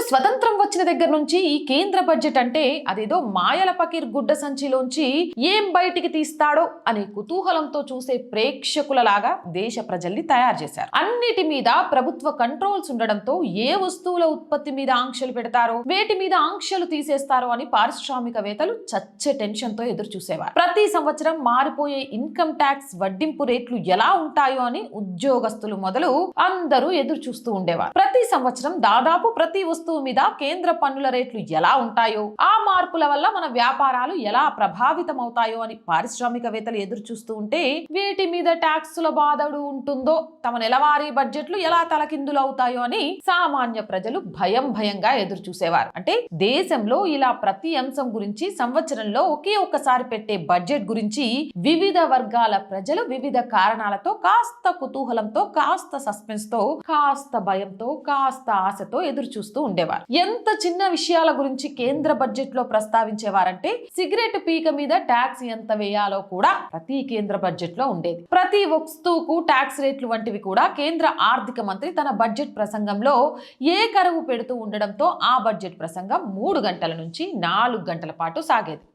స్వతంత్రం వచ్చిన దగ్గర నుంచి ఈ కేంద్ర బడ్జెట్ అంటే అదేదో మాయల పకీర్ గుడ్డ సంచిలోంచి ఏం బయటికి తీస్తాడో అనే కుతూహలంతో చూసే ప్రేక్షకులలాగా దేశ ప్రజల్ని తయారు చేశారు. అన్నిటి మీద ప్రభుత్వ కంట్రోల్స్ ఉండడంతో ఏ వస్తువుల ఉత్పత్తి మీద ఆంక్షలు పెడతారో, వేటి మీద ఆంక్షలు తీసేస్తారో అని పారిశ్రామికవేత్తలు చచ్చే టెన్షన్ తో ఎదురు చూసేవారు. ప్రతి సంవత్సరం మారిపోయే ఇన్కమ్ ట్యాక్స్ వడ్డింపు రేట్లు ఎలా ఉంటాయో అని ఉద్యోగస్తులు మొదలు అందరూ ఎదురు చూస్తూ ఉండేవారు. ప్రతి సంవత్సరం దాదాపు ప్రతి వస్తువు మీద కేంద్ర పన్నుల రేట్లు ఎలా ఉంటాయో, ఆ మార్పుల వల్ల మన వ్యాపారాలు ఎలా ప్రభావితం అవుతాయో అని పారిశ్రామికవేత్తలు ఎదురు చూస్తూ ఉంటే, వేటి మీద ట్యాక్సుల బాధడు ఉంటుందో, తమ నెలవారీ బడ్జెట్లు ఎలా తలకిందులు అవుతాయో అని సామాన్య ప్రజలు భయంగా ఎదురు చూసేవారు. అంటే దేశంలో ఇలా ప్రతి అంశం గురించి సంవత్సరంలో ఒకే ఒక్కసారి పెట్టే బడ్జెట్ గురించి వివిధ వర్గాల ప్రజలు వివిధ కారణాలతో కాస్త కుతూహలంతో, కాస్త సస్పెన్స్ తో, కాస్త భయంతో, కాస్త ఆశతో ఎదురు చూస్తూ ఉండేవారు. ఎంత చిన్న విషయాల గురించి కేంద్ర బడ్జెట్ లో ప్రస్తావించేవారంటే, సిగరెట్ పీక మీద ట్యాక్స్ ఎంత వేయాలో కూడా ప్రతి కేంద్ర బడ్జెట్ లో ఉండేది. ప్రతి వస్తువుకు ట్యాక్స్ రేట్లు వంటివి కూడా కేంద్ర ఆర్థిక మంత్రి తన బడ్జెట్ ప్రసంగంలో ఏకరువు పెడుతూ ఉండడంతో ఆ బడ్జెట్ ప్రసంగం 3 గంటల నుంచి 4 గంటల పాటు సాగేది.